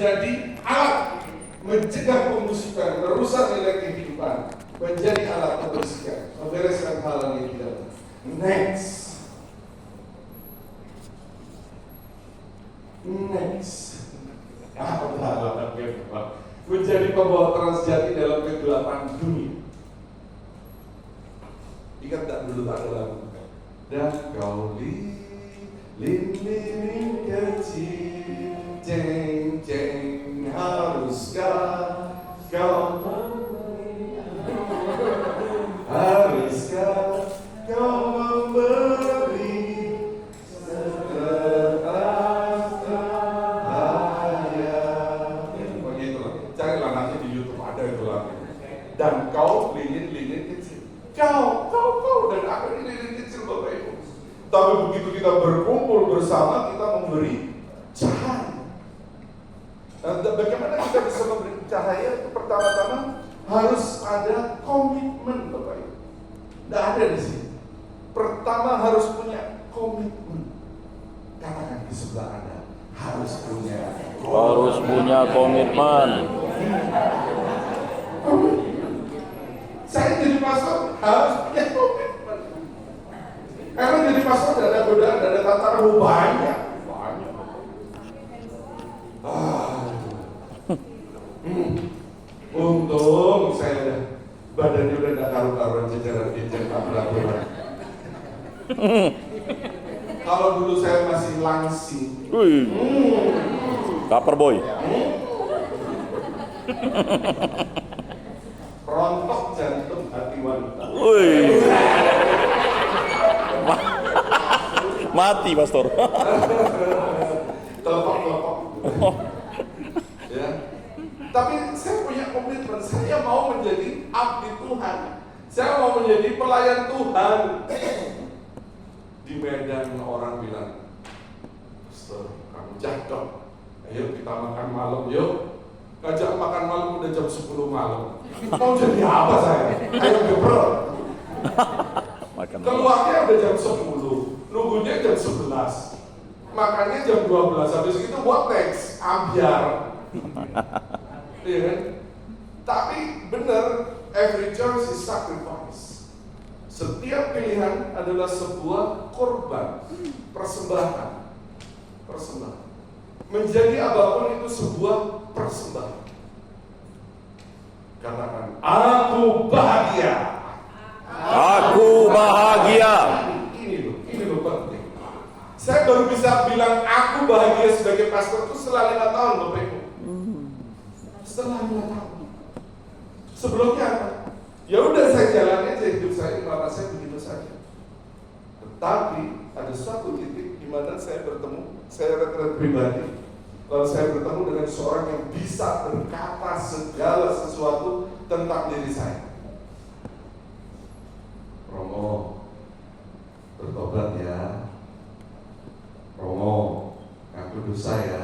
menjadi alat mencegah pembusukan, merusak nilai kehidupan, menjadi alat membersihkan, membereskan hal yang tidak. Next. Menjadi pembawa terang sejati dalam kegelapan dunia. Ingat tak dulu ada lagu? Dan kau lilin kecil, ceng ceng, haruskah kau memberi sekertas cahaya? Begitulah. Carilah nanti di YouTube ada itu lagu. Dan kau lilin kecil. Kau dan aku ini lilin kecil Bapak Ibu. Tapi begitu kita berkumpul bersama, kita memberi cahaya. Dan bagaimana kita bisa memberi cahaya? Pertama-tama harus ada komitmen Bapak Ibu. Tidak ada di sini. Pertama harus punya komitmen. Katakan di sebelah Anda, harus punya komitmen. Saya jadi pastor harus punya komitmen. Karena jadi pastor tidak ada godaan, tidak ada tantangan banyak. Untung saya badannya udah tidak karu-karuan jajaran ejek abrak-abrak. Kalau dulu saya masih langsing. Kaper boy. Rontok jantung hati wanita. Mati pastor. Telepok. Ya. Tapi saya punya komitmen, saya mau menjadi abdi Tuhan. Saya mau menjadi pelayan Tuhan. Di Medan orang bilang, "Pastor, kamu cakep. Ayo kita makan malam yuk." Ngajak makan malam udah jam 10 malam. Mau jadi apa saya? Ayo gebrek. Keluarnya udah jam 10, nunggunya jam 11. Makannya jam 12, habis itu buat teks, ambiar. Iya kan? Tapi benar, every choice is sacrifice. Setiap pilihan adalah sebuah korban, persembahan. Menjadi apapun itu sebuah persembahan. Katakan, aku bahagia. Aku bahagia. Ini loh penting. Saya baru bisa bilang aku bahagia sebagai pastor itu setelah 5 tahun Bapak Ibu. Setelah 5 tahun. Sebelumnya apa? Ya udah saya jalani aja hidup saya, mama saya begitu saja. Tetapi ada suatu titik di mana saya bertemu, saya retret pribadi. Lalu saya bertemu dengan seorang yang bisa berkata segala sesuatu tentang diri saya. Romo, bertobat ya. Romo, ngaku dosa ya.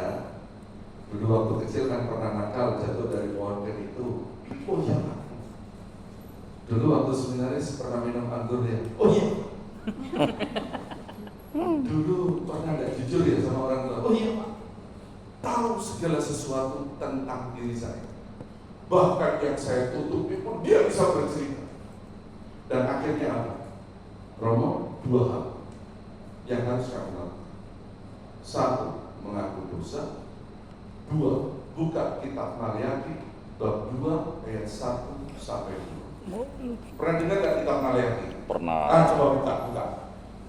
Dulu waktu kecil kan pernah nakal, jatuh dari pohon itu. Oh iya Pak. Dulu waktu seminaris pernah minum anggur ya. Oh iya. Dulu pernah gak jujur ya sama orang tua. Oh iya Pak. Tahu segala sesuatu tentang diri saya. Bahkan yang saya tutupi pun dia bisa bercerita. Dan akhirnya apa? Romo, 2 hal yang harus kamu lakukan. 1, mengaku dosa. 2, buka kitab Maliaki bab 2 ayat 1 sampai 2. Pernah dengar gak kitab Maliaki? Pernah. Coba buka.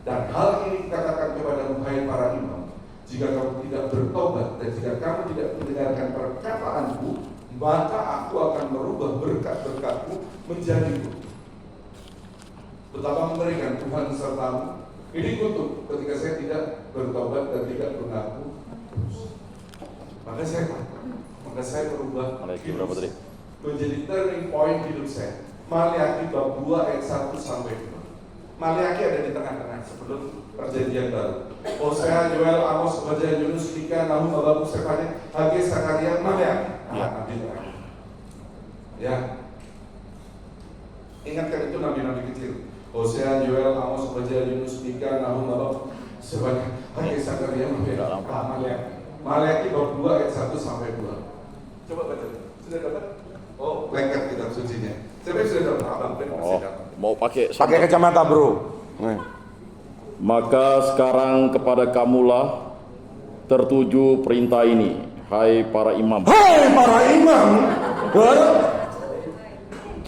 Dan hal ini katakan kepada hai para imam, jika kamu tidak bertobat dan jika kamu tidak mendengarkan perkataanku, maka aku akan merubah berkat-berkatmu menjadi kutuk. Betapa mengerikan Tuhan sertamu. Ini kutuk ketika saya tidak bertobat dan tidak mengaku dosa. Maka saya berubah hidup saya. Menjadi turning point hidup saya. Maliaki bab 2 ayat 1 sampai 2. Maliaki ada di tengah-tengah sebelum perjanjian baru. Hosea, Yoel, Amos, Obadiah, Yunus, Mika, Nahum, Habakuk, Sefania, Hagai, Sakaria, Maliaki. Nabi tengah. Ya. Ingatkan itu nabi-nabi kecil. Hosea, Yoel, Amos, Obadiah, Yunus, Mika, Nahum, Habakuk, Sefania, Hagai, Sakaria, Maliaki. Maleakhi bab 2 ayat 1 sampai 2. Coba baca. Sudah dapat? Oh, lengkap kitab sucinya. Saya sudah dapat. Abang tadi masih dapat. Mau pakai kacamata, bro. Maka sekarang kepada kamulah tertuju perintah ini, hai para imam. Hai para imam.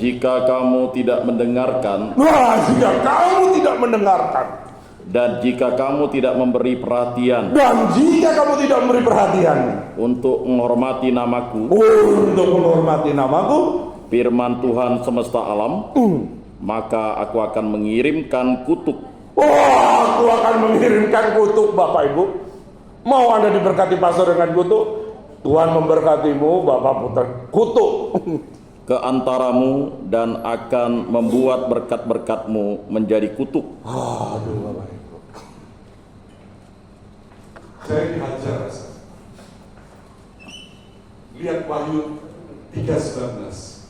Jika kamu tidak mendengarkan, Jika kamu tidak mendengarkan, dan jika kamu tidak memberi perhatian dan jika kamu tidak memberi perhatian untuk menghormati namaku, firman Tuhan semesta alam, maka aku akan mengirimkan kutuk. Aku akan mengirimkan kutuk, Bapak Ibu. Mau Anda diberkati pastor dengan kutuk? Tuhan memberkatimu, Bapak Putra. Kutuk Ke antaramu dan akan membuat berkat-berkatmu menjadi kutuk. Aduh, Bapak Ibu. Saya dihajar. Lihat Wahyu 3:19.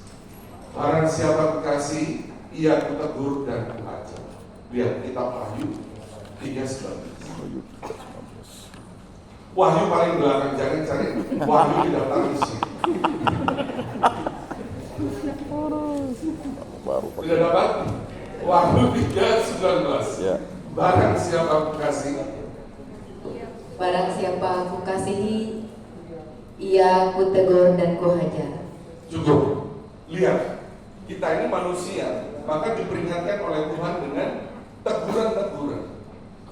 Barang siapa kekasih, ia kutegur dan kuajar. Lihat kitab Wahyu 3:19. Wahyu paling belakang, jangan cari Wahyu di daftar isi. Tidak dapat? Wahyu 3:19. Ya. Barang siapa kekasih, Barang siapa kukasihi, ia kutegur dan kuhajar. cukup. Lihat, kita ini manusia, maka diperingatkan oleh Tuhan dengan teguran-teguran.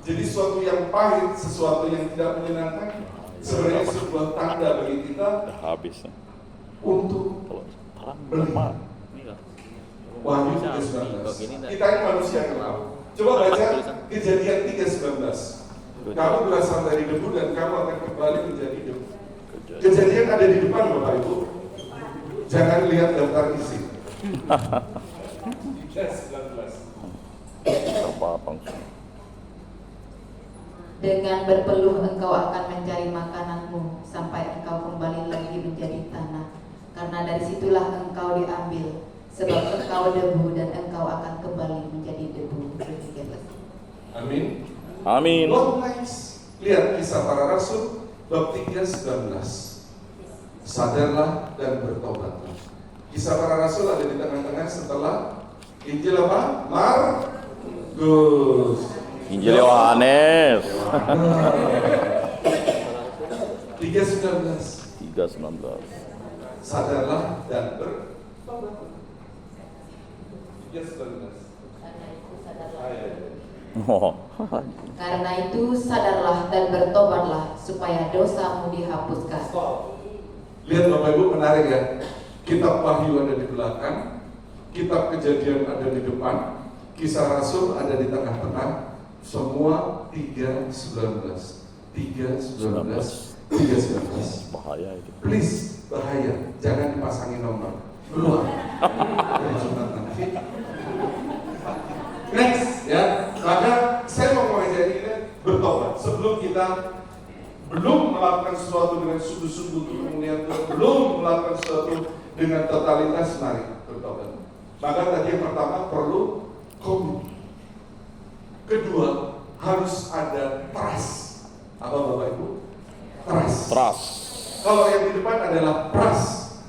Jadi sesuatu yang pahit, sesuatu yang tidak menyenangkan, sebenarnya sebuah tanda bagi kita Habis. untuk melihat. Wahyu 3:19. Kita ini manusia gelap. Coba baca Kejadian 3:19. Kamu berasal dari debu dan kamu akan kembali menjadi debu. Kejadian ada di depan, Bapak Ibu. Jangan lihat daftar isi. 3:19. Dengan berpeluh engkau akan mencari makananmu sampai engkau kembali lagi menjadi tanah. Karena dari situlah engkau diambil, sebab engkau debu dan engkau akan kembali menjadi debu. Amin. Amin. Long lives. Lihat Kisah Para Rasul bab 3:19. Sadarlah dan bertobatlah. Kisah Para Rasul ada di tengah-tengah setelah Injil apa? Markus. Injil Yohanes 3:19. 3:19. Sadarlah dan bertobatlah. 3:19. Oh. Karena itu sadarlah dan bertobatlah supaya dosamu dihapuskan. Lihat Bapak Ibu, menarik ya. Kitab Wahyu ada di belakang, kitab Kejadian ada di depan, Kisah Rasul ada di tengah-tengah. Semua 3:19. 3:19. 3:19. Bahaya itu. Please, bahaya. Jangan dipasangin nomor. Keluar. Dari Jumat nanti. Next, ya. Maka saya mau mengajari kita bertobat. Sebelum kita belum melakukan sesuatu dengan sungguh-sungguh kemudian belum melakukan sesuatu dengan totalitas, mari bertobat. Maka tadi yang pertama perlu komit. Kedua, harus ada trust. Apa Bapak Ibu? Trust. Kalau yang di depan adalah trust.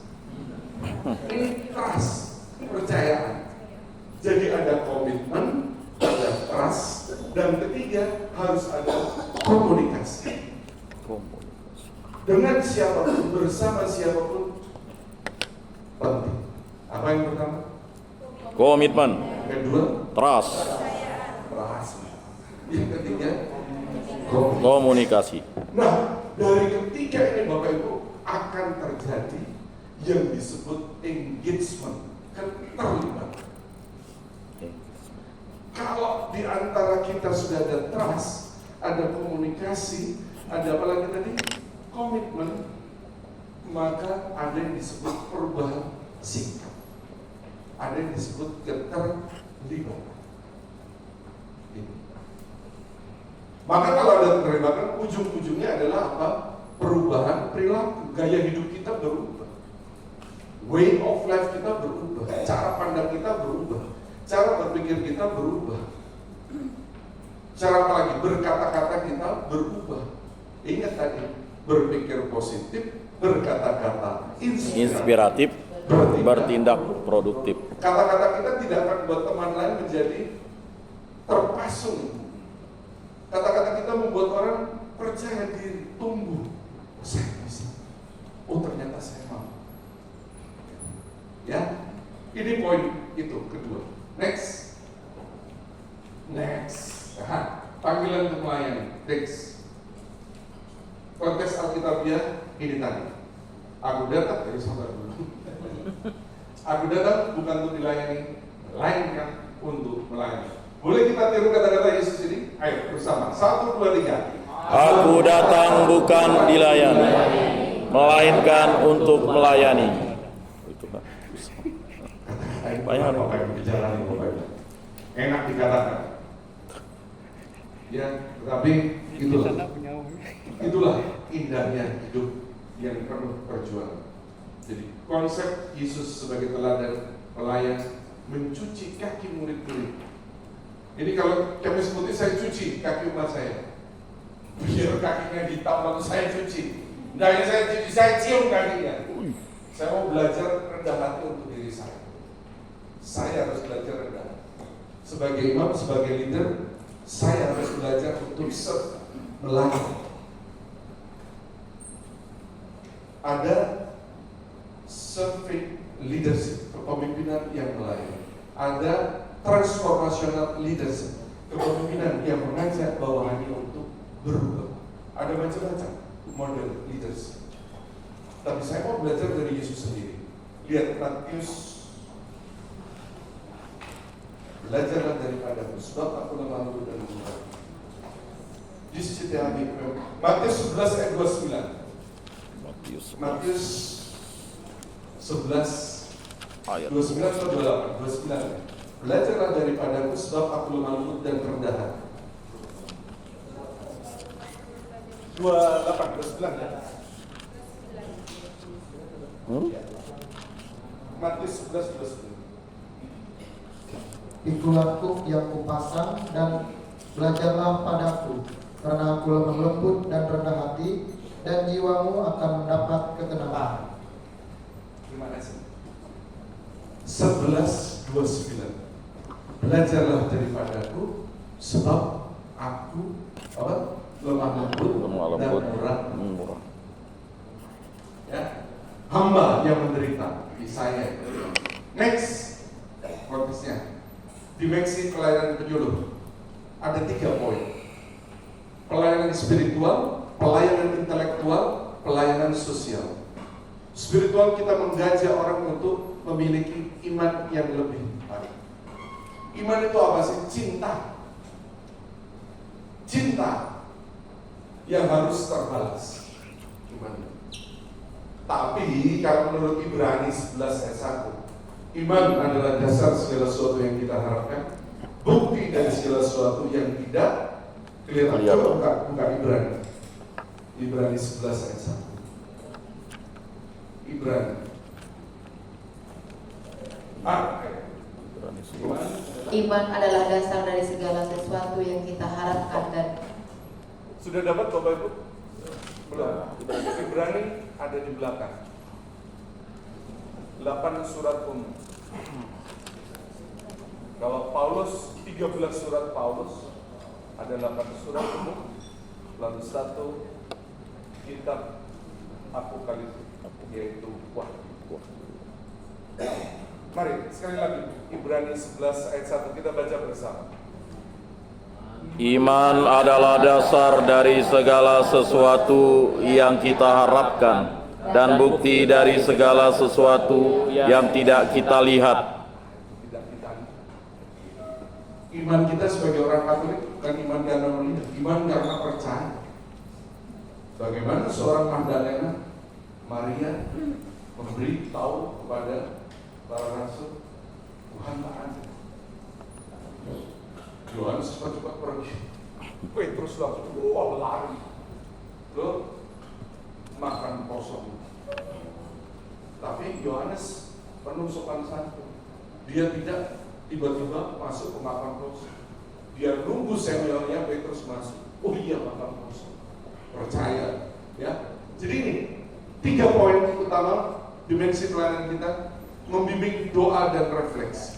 Ini trust, kepercayaan. Jadi ada komitmen, ada trust, dan ketiga harus ada komunikasi. Dengan siapapun, bersama siapapun, penting. Apa yang pertama? Komitmen. Kedua, Trust. trust. Yang ketiga, Komunikasi. Nah, dari ketiga ini Bapak Ibu akan terjadi yang disebut engagement, keterlibatan. Kalau di antara kita sudah ada trust, ada komunikasi, ada apa lagi tadi? Komitmen, maka ada yang disebut perubahan sikap, ada yang disebut keterlibatan. Maka kalau ada keterlibatan, ujung-ujungnya adalah apa? Perubahan perilaku, gaya hidup kita berubah, way of life kita berubah, cara pandang kita berubah, cara berpikir kita berubah, cara apa lagi? Berkata-kata kita berubah. Ingat tadi, berpikir positif, berkata-kata Inspiratif, bertindak produktif. Kata-kata kita tidak akan buat teman lain menjadi terpasung. Kata-kata kita membuat orang percaya diri, tumbuh. Saya bisa. Oh, ternyata saya mau. Ya, ini poin itu kedua. Next. Panggilan untuk melayani. Next. Konteks Alkitabiah ini tadi. Aku datang dari saudara dulu. Aku datang bukan untuk dilayani, melainkan untuk melayani. Boleh kita tiru kata-kata Yesus ini? Ayo bersama. 1, 2, 3. Aku datang bukan dilayani, melainkan untuk melayani. Itu kan. Banyak Bapak Ibu bicara nih Bapak Ibu. Enak dikatakan. Ya, tetapi itulah indahnya hidup yang penuh perjuangan. Jadi konsep Yesus sebagai teladan pelayan mencuci kaki murid-murid. Ini kalau Kamis Putih saya cuci kaki umat saya, biar kakinya hitam lalu saya cuci. Nah ini saya cuci, saya cium kakinya. Saya mau belajar rendah hati untuk diri saya. Saya harus belajar rendah. Sebagai imam, sebagai leader, saya harus belajar untuk melayani. Ada civic leadership, kepemimpinan yang melayani. Ada transformational leadership, kepemimpinan yang mengajak bawahannya untuk berubah. Ada macam-macam model leadership. Tapi saya mau belajar dari Yesus sendiri. Lihat Matius, belajarlah daripadaku, sebab aku lemah lembut dan murah. This is the Matius 11 ayat 29. Matius 11 ayat 29 atau 28? 29. Belajarlah daripadaku, sebab aku lemah lembut dan rendah hati. 28, 29 ya? Matius 11, 29. Ikulah kuk yang kupasang dan belajarlah padaku, karena aku lemah lembut dan rendah hati, dan jiwamu akan mendapat ketenangan. Terima kasih. 11:29. Belajarlah daripadaku, sebab aku lemah lembut dan murah. Ya, hamba yang menderita di saya. Next, konteksnya dimensi pelayanan penyuluh. Ada 3 poin. Pelayanan spiritual, pelayanan intelektual, pelayanan sosial. Spiritual, kita mengajak orang untuk memiliki iman yang lebih baik. Iman itu apa sih? Cinta. Cinta yang harus terbalas. Iman. Tapi kalau menurut Ibrani 11 ayat 1, iman adalah dasar segala sesuatu yang kita harapkan, bukti dari segala sesuatu yang tidak kelihatan. Coba buka Ibrani. Ibrani 11 ayat 1. Ibrani. Iman adalah dasar dari segala sesuatu yang kita harapkan dan Sudah dapat Bapak Ibu? Belum. Ibrani ada di belakang. 8 surat umum. Kalau Paulus 13 surat Paulus, ada 8 surat umum, lalu 1 kitab Apokalipsis, yaitu Wahyu. Mari sekali lagi Ibrani 11 ayat 1 kita baca bersama. Iman adalah dasar dari segala sesuatu yang kita harapkan dan bukti dari segala sesuatu yang tidak kita lihat. Iman kita sebagai orang Katolik bukan iman karena melihat, iman karena percaya. Bagaimana seorang Magdalena, Maria memberi tahu kepada para rasul, Tuhan tak ada. Yohanes cepat-cepat pergi. Petrus langsung lari. Lo makan kosong. Tapi Yohanes penuh sopan santun. Dia tidak tiba-tiba masuk ke makan kosong. Dia nunggu seniornya Petrus masuk. Oh iya, makan kosong. Percaya, ya. Jadi ini 3 poin utama dimensi pelayanan kita: membimbing doa dan refleksi,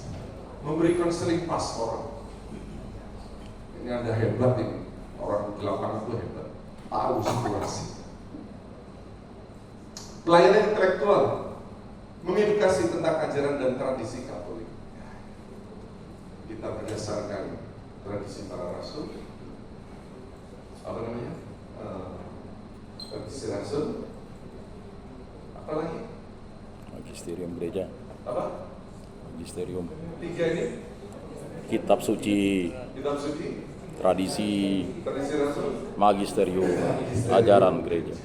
memberi konseling pastoral. Ini Anda hebat ini, orang di lapangan itu hebat, tahu situasi. Pelayanan intelektual, mengedukasi tentang ajaran dan tradisi Katolik. Kita berdasarkan tradisi para rasul, apa namanya? Tradisi rasul, apa lagi? Magisterium gereja. Apa? Magisterium. 3 ini? Kitab suci, Kitab suci, tradisi, tradisi rasul, magisterium, ajaran gereja.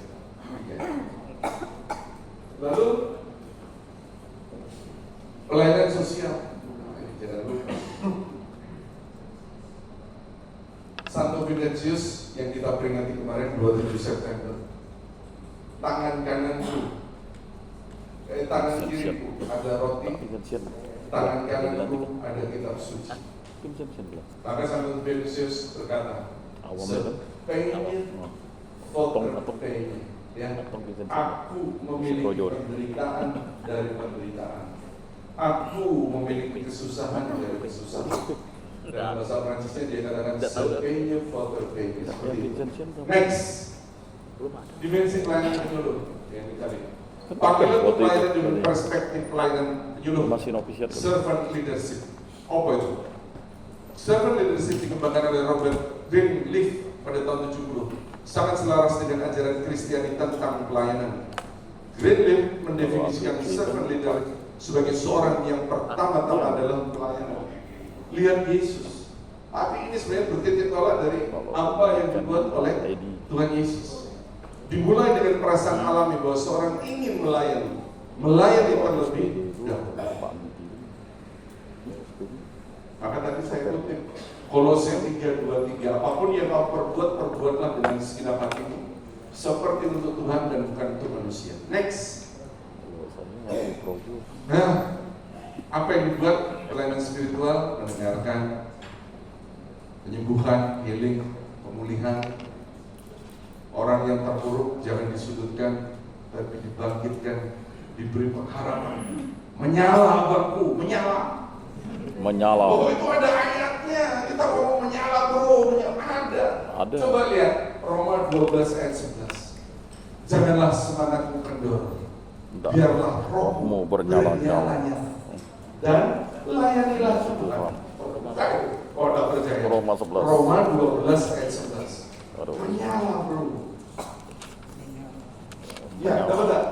lalu pelayanan sosial. Jangan lupa Santo Vincentius yang kita peringati kemarin 27 September. Tangan kananku, tangan kiriku ada roti, tangan kananku ada kitab suci. Maka Santo Vincentius berkata, sepengen fotopengen, ya, aku memiliki penderitaan dari penderitaan, aku memiliki kesusahan dari kesusahan. Dan bahasa Prancisnya dia katakan sepengen fotopengen. Next, dimensi pelayanan penyuluh yang dicari. Apabila pelayanan dengan perspektif pelayanan penyuluh, servant leadership. Apa itu? Servant leadership dikembangkan oleh Robert Greenleaf pada tahun 70, sangat selaras dengan ajaran Kristiani tentang pelayanan. Greenleaf mendefinisikan servant leader sebagai seorang yang pertama-tama dalam pelayanan. Lihat Yesus. Tapi ini sebenarnya bertitik tolak dari apa yang dibuat oleh Tuhan Yesus. Dimulai dengan perasaan alami bahwa seorang ingin melayani terlebih dahulu. Maka tadi saya kutip Kolose 3:23, apapun yang kau perbuat, perbuatlah dengan segenap hatimu, seperti untuk Tuhan dan bukan untuk manusia. Next. Nah, apa yang dibuat pelayanan spiritual? Mendengarkan, penyembuhan, healing, pemulihan. Orang yang terpuruk jangan disudutkan, tapi dibangkitkan, diberi pengharapan. Menyala abangku, menyala. Oh, itu ada ayatnya. Kita mau menyala bro, ada. Coba lihat Roma 12 ayat 11. Janganlah semangatmu kendor, biarlah rohmu bernyala-nyala dan layanilah Tuhan. Kalau tak percaya, Roma 12 ayat 11. Menyala bro. Ya, dapat tak?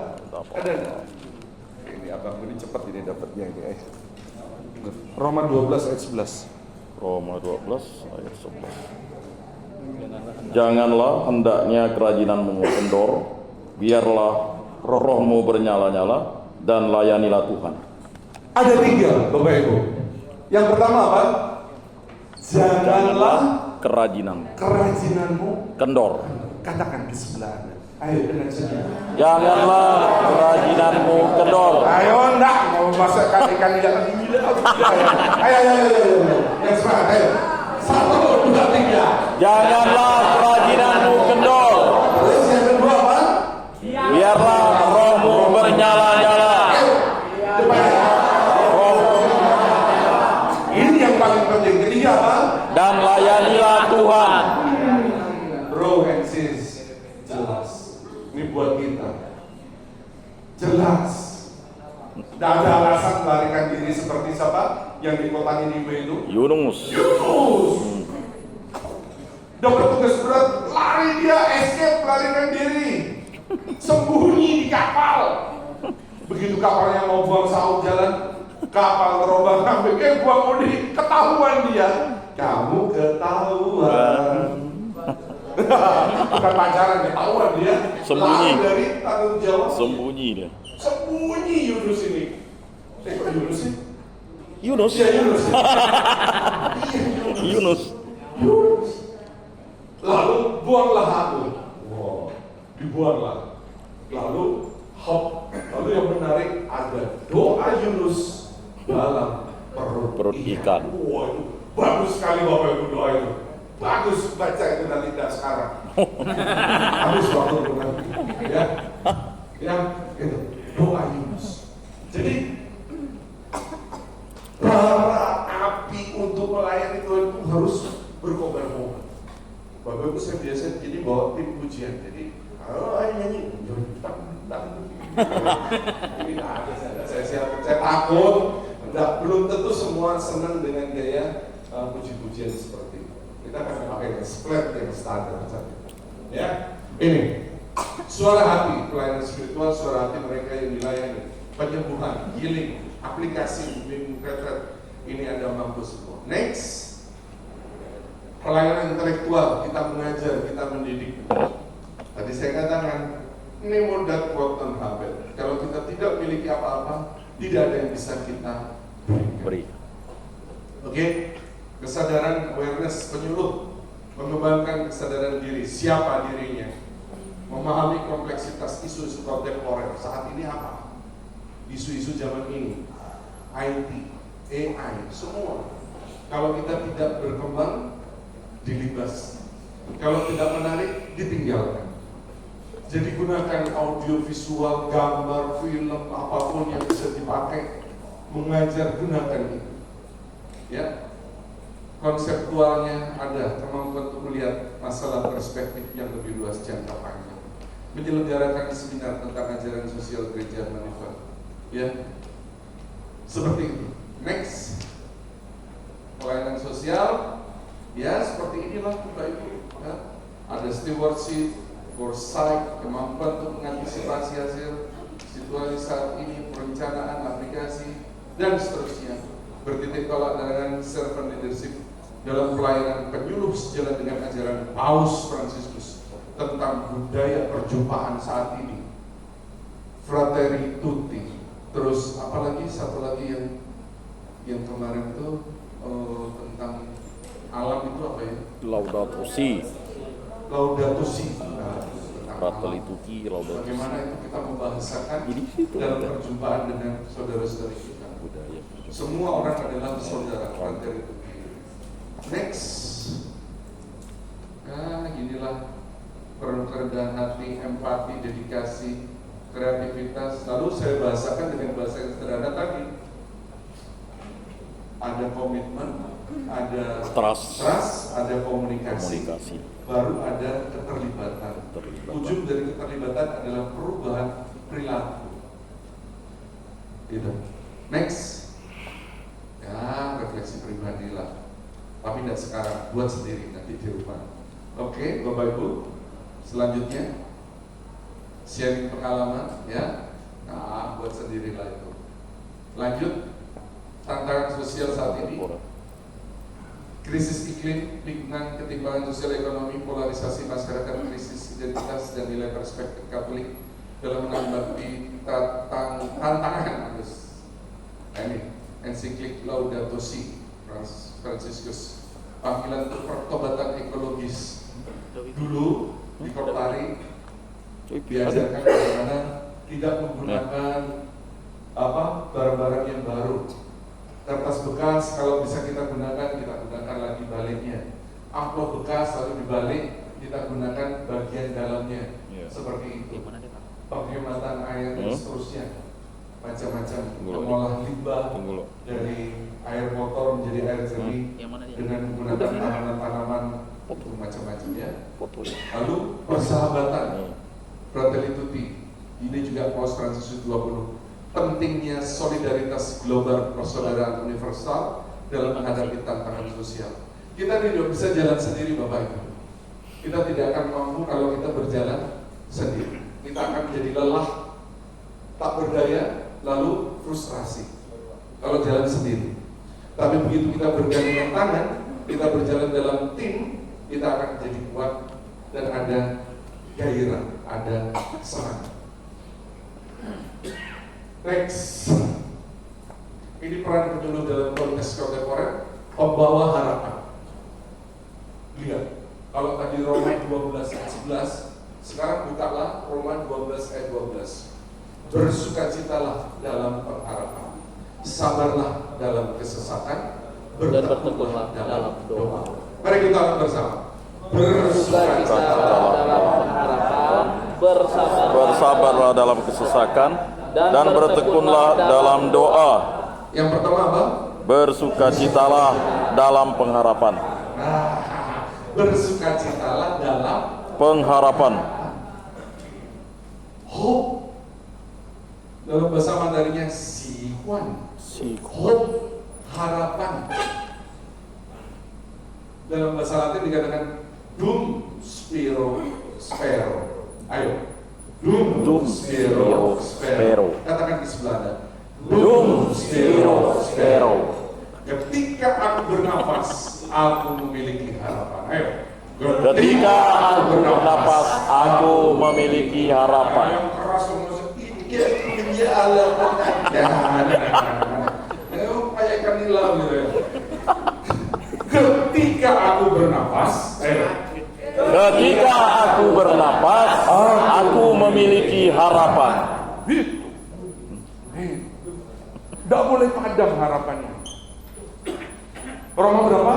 Ada tak? Ini abang ini cepat ini dapatnya ini. Roma 12 ayat 11. Roma 12 ayat 11. Janganlah hendaknya kerajinanmu kendor, biarlah rohmu bernyala-nyala dan layanilah Tuhan. Ada 3, Bapak Ibu. Yang pertama apa? Janganlah kerajinanmu kendor. Katakan di sebelah Anda. Ayo dengan sedih. Janganlah kerajinanmu kendor. Ayo enggak mau masukkan ikan di dalam gila. Ayo. Yang semangat, ayo. 1, 2, 3. Janganlah kerajinanmu kendor. Terus yang kedua apa? Biarlah rohmu bernyala-nyala. Ini yang paling penting. Ketiga apa? Dan layanilah Tuhan. Bro and sis, jelas. Ini buat kita. Jelas. Tidak ada alasan melarikan diri seperti siapa yang di kota Niniwe itu? Yunus. Dapat tugas berat, lari dia, escape, melarikan diri, sembunyi di kapal. Begitu kapalnya mau buang saut jalan, kapal terombang ambing, buang mudi, ketahuan dia. Kamu ketahuan. Bukan pacaran, ketahuan dia. Sembunyi. Lari dari tanggung jawab. Sembunyi dia. Sembunyi Yunus ini. Kok Yunus sih? Yunus. Ya Yunus. Yunus. Lalu buanglah aku. Wow, dibuanglah. Lalu hop. Lalu yang menarik ada doa Yunus dalam perut ikan. Wow, itu bagus sekali Bapak Ibu doa itu. Bagus baca itu nanti tidak sekarang. Habis waktu nanti. Ya. Ya, yang itu doa Yunus. Jadi bara api untuk melayani Tuhan itu harus berkobar-kobar. Bapak Ibu, saya biasa jadi bawa tim pujian. Jadi, ayo nyanyi, ini ada saya takut. Belum tentu semua senang dengan gaya puji-pujian seperti itu. Kita akan pakai split yang standar saja. Ya, ini suara hati pelayanan spiritual, suara hati mereka yang dilayani, penyembuhan, healing, aplikasi, retret. Ini ada mampu semua. Next, pelayanan intelektual, kita mengajar, kita mendidik. Tadi saya katakan, ini mudah quote habit. Kalau kita tidak memiliki apa-apa, tidak ada yang bisa kita beri. Oke, kesadaran awareness penyuluh, mengembangkan kesadaran diri, siapa dirinya, memahami kompleksitas isu-isu kontemporer saat ini apa, isu-isu zaman ini, IT, AI, semua. Kalau kita tidak berkembang, dilibas. Kalau tidak menarik, ditinggalkan. Jadi gunakan audio visual, gambar, film, apapun yang bisa dipakai, mengajar, gunakan itu. Ya, konseptualnya ada, kemampuan untuk melihat masalah perspektif yang lebih luas jangka panjang. Menyelenggarakan seminar tentang ajaran sosial gereja manifest. Ya, seperti itu. Next, pelayanan sosial, ya seperti inilah Bapak Ibu. Ya. Ada stewardship, foresight, kemampuan untuk mengantisipasi hasil situasi saat ini, perencanaan aplikasi, dan seterusnya. Bertitik tolak dengan servant leadership dalam pelayanan penyuluh sejalan dengan ajaran Paus Fransiskus tentang budaya perjumpaan saat ini. Fratelli tutti. Terus apalagi satu lagi yang kemarin itu tentang alam itu apa ya? Laudato Si. Laudato Si. Fratelli tutti, laudato Si. Bagaimana itu kita membahasakan Ini situ dalam ada. perjumpaan dengan saudara-saudari kita. Budaya. Semua orang adalah saudara. Fratelli tutti. Next. Nah, inilah kerendahan hati, empati, dedikasi, kreativitas. Lalu saya bahasakan dengan bahasa yang sederhana tadi. Ada komitmen, ada Trust. ada komunikasi. Baru ada keterlibatan. Ujung dari keterlibatan adalah perubahan perilaku. Gitu. Next. Ya, refleksi pribadi lah. Tapi tidak sekarang, buat sendiri nanti di rumah. Oke, Bapak Ibu. Selanjutnya sharing pengalaman, ya. Nah, buat sendiri lah itu. Lanjut, tantangan sosial saat ini. Krisis iklim, lingkungan, ketimpangan sosial ekonomi, polarisasi masyarakat, krisis identitas dan nilai perspektif Katolik dalam menanggapi tantangan harus. Nah, ini ensiklik Laudato Si Fransiskus, panggilan untuk pertobatan ekologis. Dulu di Koptari diajarkan bagaimana tidak menggunakan barang-barang yang baru. Kertas bekas kalau bisa kita gunakan lagi baliknya. Amplop bekas lalu dibalik, kita gunakan bagian dalamnya. Seperti itu. Penghematan air dan seterusnya. Macam-macam. Mengolah limbah dari air kotor menjadi air jernih dengan menggunakan tanaman-tanaman macam-macam ya. Lalu persahabatan, Fratelli tutti. Ini juga Paus Fransiskus 20. Pentingnya solidaritas global persaudaraan universal dalam menghadapi tantangan sosial. Kita tidak bisa jalan sendiri Bapak Ibu. Kita tidak akan mampu kalau kita berjalan sendiri. Kita akan menjadi lelah, tak berdaya, lalu frustrasi kalau jalan sendiri. Tapi begitu kita bergandengan tangan, kita berjalan dalam tim, kita akan menjadi kuat dan ada gairah, ada semangat. Next, ini peran penyuluh dalam konteks kontemporer, pembawa harapan. Lihat, kalau tadi Roma 12 ayat 11, sekarang bukalah Roma 12 ayat 12. Bersukacitalah dalam pengharapan, sabarlah dalam kesesatan, bertekunlah dalam doa. Mari kita bersama. Bersukacitalah dalam pengharapan, bersabarlah dalam kesesakan, dan bertekunlah dalam doa. Yang pertama apa? Bersukacitalah dalam pengharapan. Nah, bersukacitalah dalam Pengharapan. hope. Dalam bahasa Mandarinnya Sihuan. Hope, harapan. Dalam bahasa Latin dikatakan dum spiro spero. Ayo, dum spiro spero. Katakan di sebelah Anda. Dum spiro spero. Ketika aku bernafas, aku memiliki harapan. Ayo. Ketika aku bernapas, aku memiliki harapan. Yang keras ini Allah. Upayakan nilau gitu ya. Ketika aku bernafas, Ketika aku bernapas, aku memiliki harapan. tidak boleh padam harapannya. Roma berapa?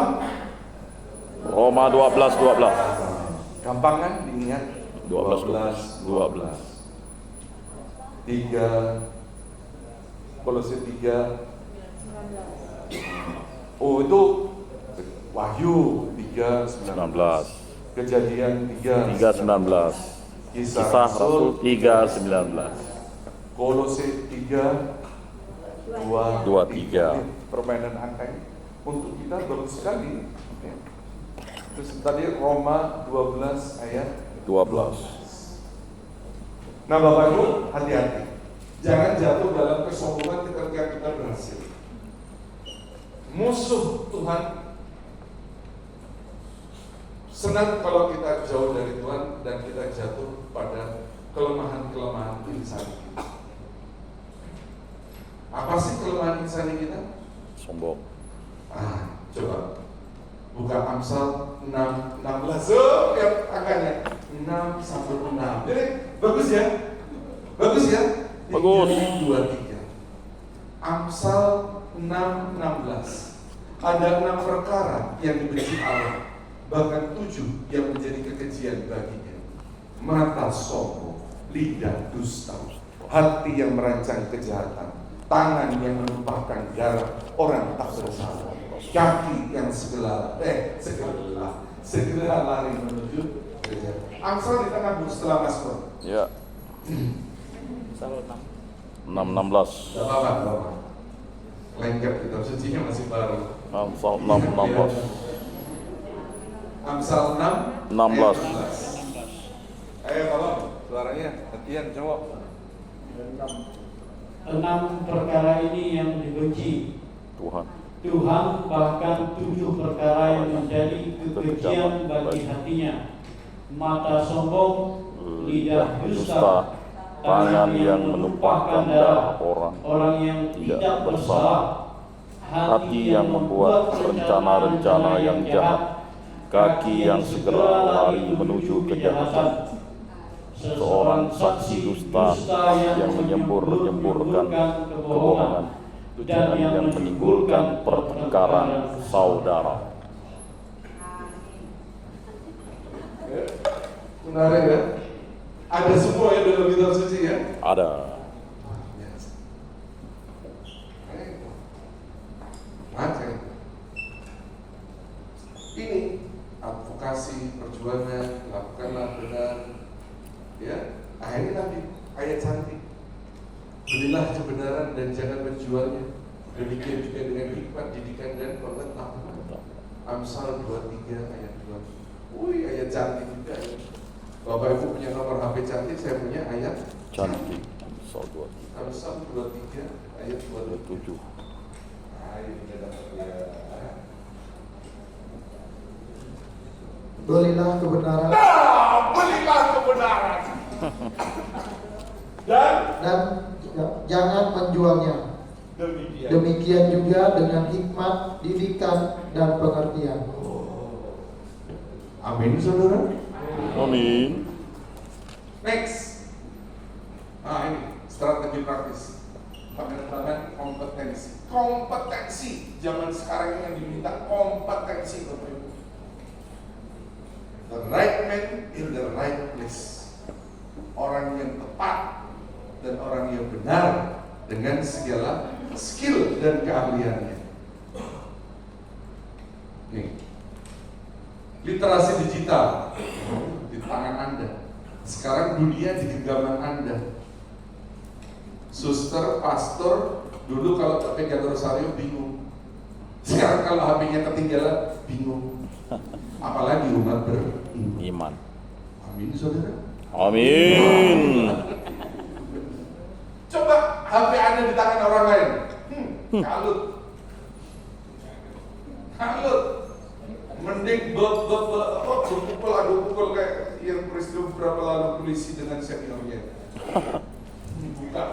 Roma 12:12. Gampang kan diingat? 12. 3 Kolose 3. Oh itu Wahyu 3:19. Kejadian 3:19. Kisah Rasul 3:19. Kolose 3:23. Permainan angka ini untuk kita bagus sekali. Oke. Terus tadi Roma 12 ayat 12. Nah Bapak Ibu, hati-hati. Jangan jatuh dalam kesombongan ketika kita berhasil. Musuh Tuhan senang kalau kita jauh dari Tuhan dan kita jatuh pada kelemahan-kelemahan insani kita. Apa sih kelemahan insani kita? Sombong. Coba buka Amsal 6:16. Oh, lihat angkanya 6-6. Jadi bagus ya? Bagus ya? Bagus. 3:23. Amsal 6:16. Ada 6 perkara yang dibenci Allah, bahkan 7 yang menjadi kekejian baginya. Mata sombong, lidah dusta, hati yang merancang kejahatan, tangan yang menumpahkan darah orang tak bersalah, kaki yang segera lari menuju kejahatan. Amsal di tengah buku setelah Mazmur. Ya. 6:16. Tidak apa-apa. Lengkap kitab sucinya masih baru. Amsal 6:16. Amsal 16. 6:16. Ayo tolong suaranya, hatian cowok. 6 perkara ini yang dibenci Tuhan. Tuhan, bahkan 7 perkara yang menjadi kekejian bagi hatinya: mata sombong, lidah dusta, tangan yang menumpahkan darah orang yang tidak bersalah, hati yang membuat rencana-rencana yang jahat, kaki yang segera lari menuju kejahatan, seorang saksi dusta yang menyembur-nyemburkan kebohongan, dan yang menimbulkan pertengkaran saudara. Menarik ya? Ada semua ya dalam kitab suci ya? Ada. Macam ini advokasi perjuangan, lakukanlah benar. Ya, akhirnya tadi ayat cantik. Belilah kebenaran dan jangan menjualnya. Demikian juga dengan hikmat, didikan dan pengetahuan. Amsal 23 ayat 2. Wih, ayat cantik juga ya. Bapak Ibu punya nomor HP cantik, saya punya ayat Cantik. Amsal 23. Amsal 23 ayat 27. 27. Ayo kita dapat ya. Belilah kebenaran Belilah kebenaran. Dan jangan menjualnya. demikian. Demikian juga dengan hikmat, didikan, dan pengertian. Amin, saudara. Amin. Next. Nah ini strategi praktis. Pengembangan kompetensi. Kompetensi zaman sekarang ini yang diminta kompetensi, Bapak Ibu. The right man in the right place. orang yang tepat dan orang yang benar dengan segala skill dan keahliannya. Nih, literasi digital di tangan Anda. Sekarang dunia di genggaman Anda. Suster, pastor, dulu kalau tak pegang rosario bingung. Sekarang kalau HP-nya ketinggalan bingung. Apalagi umat beriman. Amin, saudara. Amin. Coba HP Anda di tangan orang lain. Kalut. Mending berpukul adu pukul kayak yang peristiwa beberapa lalu polisi dengan seniornya. Bukan.